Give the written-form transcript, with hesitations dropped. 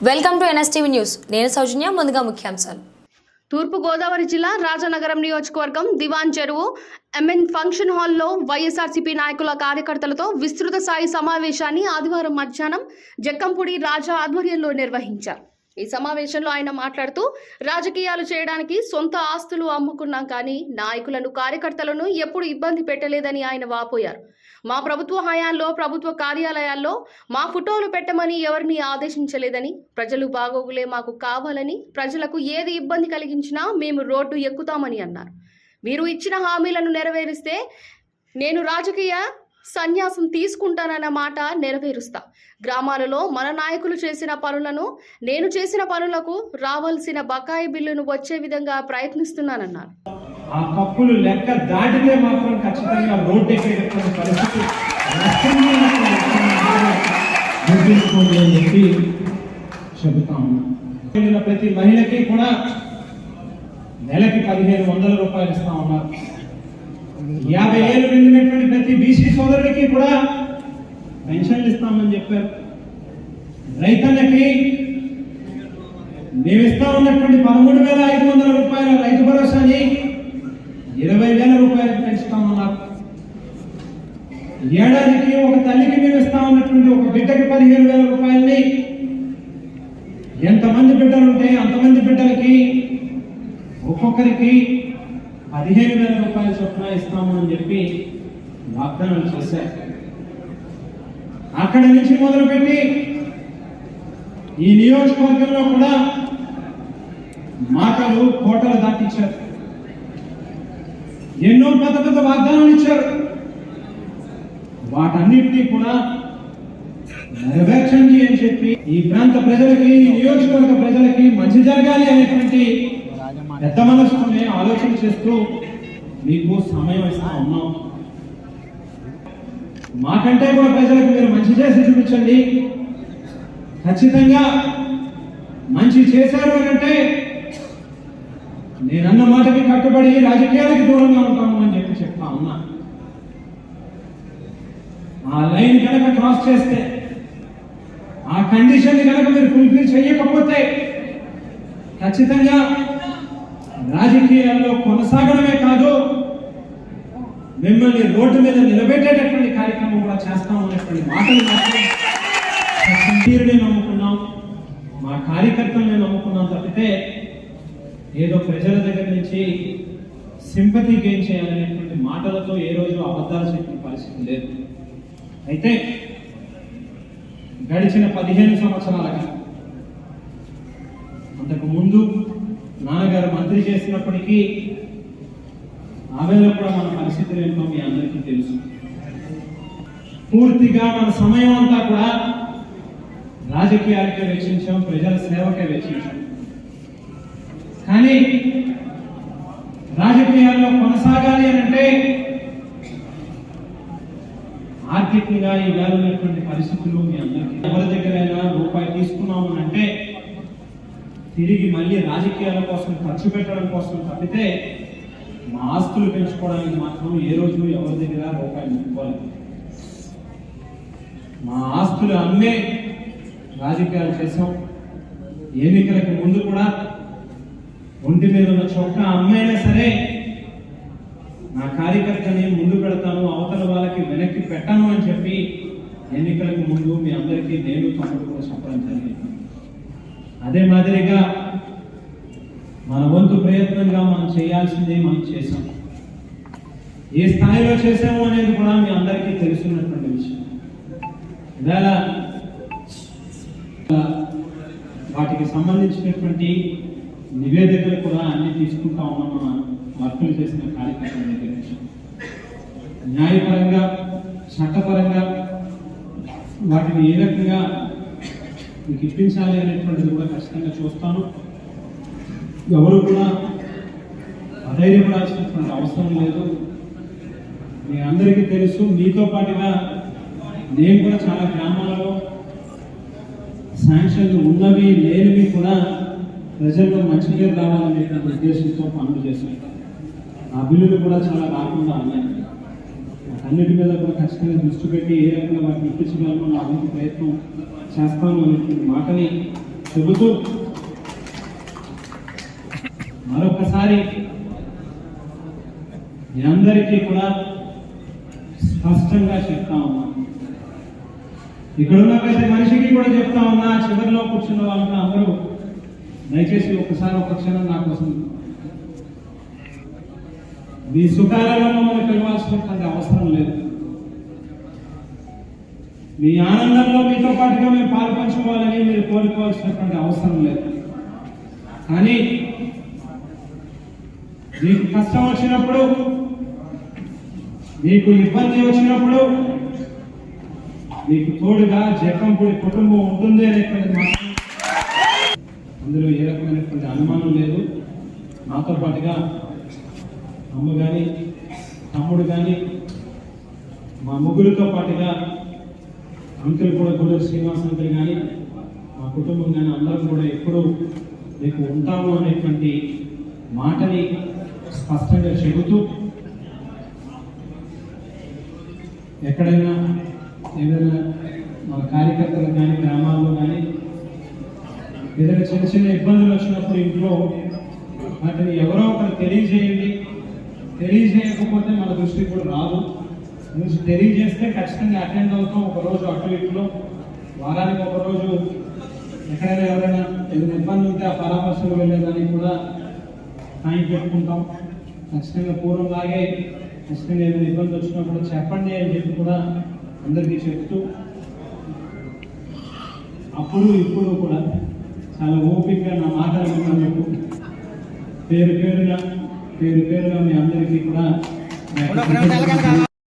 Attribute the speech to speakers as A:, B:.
A: Welcome to NSTV news. నేను సౌజన్య. ముందుగా ముఖ్యాంశాలు.
B: తూర్పు గోదావరి జిల్లా రాజనగరం నియోజకవర్గం దివాన్ చెరువు ఎంఎన్ ఫంక్షన్ హాల్లో వైఎస్ఆర్సీపీ నాయకుల కార్యకర్తలతో విస్తృత స్థాయి సమావేశాన్ని ఆదివారం మధ్యాహ్నం జక్కంపూడి రాజా ఆధ్వర్యంలో నిర్వహించారు. ఈ సమావేశంలో ఆయన మాట్లాడుతూ రాజకీయాలు చేయడానికి సొంత ఆస్తులు అమ్ముకున్నాం కానీ నాయకులను కార్యకర్తలను ఎప్పుడు ఇబ్బంది పెట్టలేదని ఆయన వాపోయారు. మా ప్రభుత్వ హయాంలో ప్రభుత్వ కార్యాలయాల్లో మా ఫోటోలు పెట్టమని ఎవరిని ఆదేశించలేదని, ప్రజలు బాగోగులే మాకు కావాలని, ప్రజలకు ఏది ఇబ్బంది కలిగించినా మేము రోడ్డు ఎక్కుతామని అన్నారు. మీరు ఇచ్చిన హామీలను నెరవేరిస్తే నేను రాజకీయ సన్యాసం తీసుకుంటానన్న మాట నెరవేరుస్తా. గ్రామాలలో మన నాయకులు చేసిన పనులను, నేను చేసిన పనులకు రావాల్సిన బకాయి బిల్లును వచ్చే విధంగా ప్రయత్నిస్తున్నానన్నారు.
C: ఆ కప్పులు లెక్క దాటితే మాత్రం ఖచ్చితంగా రోడ్డు ఎక్కేటటువంటి పరిస్థితి నిర్మించుకోండి అని చెప్పి చెబుతా ఉన్నాం. ప్రతి మహిళకి కూడా నెలకి 1500 రూపాయలు ఇస్తా ఉన్నారు. 50 ఏళ్ళు నిండినటువంటి ప్రతి బీసీ సోదరుడికి కూడా పెన్షన్లు ఇస్తామని చెప్పారు. రైతన్నకి మేము ఇస్తా ఉన్నటువంటి 13,500 రూపాయల రైతు భరోసాని 20,000 రూపాయలకు పెంచుతామన్నారు. ఏడాదికి ఒక తల్లికి మేము ఇస్తా ఉన్నటువంటి ఒక బిడ్డకి 15,000 రూపాయలని ఎంతమంది బిడ్డలు ఉంటే అంతమంది బిడ్డలకి ఒక్కొక్కరికి 15,000 రూపాయల చొప్పున ఇస్తామని చెప్పి వాగ్దానాలు చేశారు. అక్కడి నుంచి మొదలుపెట్టి ఈ నియోజకవర్గంలో కూడా మాటలు కోటలు దాటించారు. ఎన్నో పెద్ద పెద్ద వాగ్దానాలు ఇచ్చారు. వాటన్నిటినీ కూడా నెరవేర్చండి అని చెప్పి ఈ ప్రాంత ప్రజలకి, ఈ నియోజకవర్గ ప్రజలకి మంచి జరగాలి అనేటువంటి పెద్ద మనసుతోనే ఆలోచన చేస్తూ మీకు సమయం ఇస్తా ఉన్నాం. మాకంటే కూడా ప్రజలకు మీరు మంచి చేసి చూపించండి. ఖచ్చితంగా మంచి చేశారు అంటే నేనన్న మాటకి కట్టుబడి రాజకీయాలకు దూరంగా ఉంటాము అని చెప్పి చెప్తా ఉన్నా. ఆ లైన్ కనుక క్రాస్ చేస్తే, ఆ కండిషన్ కనుక మీరు ఫుల్ఫిల్ చేయకపోతే ఖచ్చితంగా రాజకీయాల్లో కొనసాగడమే కాదు, మిమ్మల్ని రోడ్డు మీద నిలబెట్టేటటువంటి కార్యక్రమం కూడా చేస్తాం అనేటువంటి మాటలు తీరుని నమ్ముకున్నాం, మా కార్యకర్తల్ని నమ్ముకున్నాం తప్పితే ఏదో ప్రజల దగ్గర నుంచి సింపతి గెయిన్ చేయాలనేటువంటి మాటలతో ఏ రోజు అబద్ధాలు చెప్పిన పరిస్థితి లేదు. అయితే గడిచిన 15 సంవత్సరాలుగా, అంతకు ముందు నాన్నగారు మంత్రి చేసినప్పటికీ ఆవేళ కూడా మన పరిస్థితులు ఏంటో మీ అందరికీ తెలుసు. పూర్తిగా మన సమయం అంతా కూడా రాజకీయాలకే వెచ్చించాం, ప్రజల సేవకే వెచ్చించాం. కానీ రాజకీయాల్లో కొనసాగాలి అంటే ఆర్థికంగా ఈ వేళ ఉన్నటువంటి పరిస్థితులు మీ అందరికీ, ఎవరి దగ్గరైనా రూపాయి తీసుకున్నాము అంటే తిరిగి మళ్ళీ రాజకీయాల కోసం ఖర్చు పెట్టడం కోసం తప్పితే మా ఆస్తులు పెంచుకోవడానికి మాత్రం ఏ రోజు ఎవరి దగ్గర రూపాయి ముట్టుకోలేదు. మా ఆస్తులు అమ్మే రాజకీయాలు చేసాం. ఎన్నికలకు ముందు కూడా ఒంటి మీద ఉన్న చొక్కా అమ్మైనా సరే నా కార్యకర్తని ముందు పెడతాను, అవతల వాళ్ళకి వెనక్కి పెట్టాను అని చెప్పి ఎన్నికలకు ముందు మీ అందరికీ నేను తమ్ముడు కూడా చెప్పడం జరిగింది. అదే మాదిరిగా మన వంతు ప్రయత్నంగా మనం చేయాల్సిందే మనం చేసాం. ఏ స్థాయిలో చేసాము అనేది కూడా మీ అందరికీ తెలుసున్నటువంటి విషయం. ఇవాళ వాటికి సంబంధించినటువంటి నివేదికలు కూడా అన్ని తీసుకుంటా ఉన్నాం. మన వర్కులు చేసిన కార్యక్రమం దగ్గర నుంచి న్యాయపరంగా, చట్టపరంగా వాటిని ఏ రకంగా మీకు ఇప్పించాలి అనేటువంటిది కూడా ఖచ్చితంగా చూస్తాను. ఎవరు కూడా అధైర్యపడాల్సినటువంటి అవసరం లేదు. మీ అందరికీ తెలుసు, మీతో పాటుగా నేను కూడా చాలా గ్రామాలలో శాంక్షన్లు ఉన్నవి లేనివి కూడా ప్రజల్లో మంచి పేరు రావాలనేటువంటి ఉద్దేశంతో పనులు చేశాను. ఆ బిల్లులు కూడా చాలా రాకుండా ఉన్నాయి. అన్నిటి మీద కూడా ఖచ్చితంగా దృష్టి పెట్టి ఏ రకంగా వాటిని ఇప్పించగలను నా వంతు ప్రయత్నం చేస్తాను అనేటువంటి మాటని చెబుతూ మరొకసారి మీ అందరికీ కూడా స్పష్టంగా చెప్తా ఉన్నా, ఇక్కడ ఉన్న ప్రతి మనిషికి కూడా చెప్తా ఉన్నా, చివరిలో కూర్చున్న వాళ్ళని అందరూ దయచేసి ఒకసారి ఒక క్షణం నా కోసం మీ సుఖాలలో మమ్మల్ని పిలవాల్సినటువంటి అవసరం లేదు. మీ ఆనందంలో మీతో పాటుగా మేము పాలు పంచుకోవాలని మీరు కోరుకోవాల్సినటువంటి అవసరం లేదు. కానీ మీకు కష్టం వచ్చినప్పుడు, మీకు ఇబ్బంది వచ్చినప్పుడు మీకు తోడుగా జక్కంపూడి కుటుంబం ఉంటుంది అనేటువంటి మాత్రం అందులో ఏ రకమైనటువంటి అనుమానం లేదు. నాతో పాటుగా అమ్మ కానీ తమ్ముడు కానీ మా ముగ్గురితో పాటుగా అంకుల్ కూడా గురు శ్రీనివాస్ అంకుల్ కానీ మా కుటుంబం కానీ అందరం కూడా ఎప్పుడూ మీకు ఉంటాము అనేటువంటి మాటని స్పష్టంగా చెబుతూ ఎక్కడైనా ఏదైనా మన కార్యకర్తలు కానీ గ్రామాల్లో కానీ ఏదైనా చిన్న చిన్న ఇబ్బందులు వచ్చినప్పుడు ఇంట్లో వాటిని ఎవరో ఒకరు తెలియజేయండి. తెలియజేయకపోతే మన దృష్టికి కూడా రాదు. నుంచి తెలియజేస్తే ఖచ్చితంగా అటెండ్ అవుతాం. ఒకరోజు అటు ఇట్లో, వారానికి ఒకరోజు ఎక్కడైనా ఎవరైనా ఏదైనా ఇబ్బంది ఉంటే ఆ పరామర్శకు వెళ్ళేదానికి కూడా టైం పెట్టుకుంటాం. ఖచ్చితంగా పూర్వంలాగే ఖచ్చితంగా ఏదైనా ఇబ్బంది వచ్చినప్పుడు చెప్పండి అని చెప్పి కూడా అందరికీ చెప్తూ అప్పుడు ఇప్పుడు కూడా చాలా ఓపికగా నా మాటలు విన్నందుకు పేరు పేరుగా మీ అందరికీ కూడా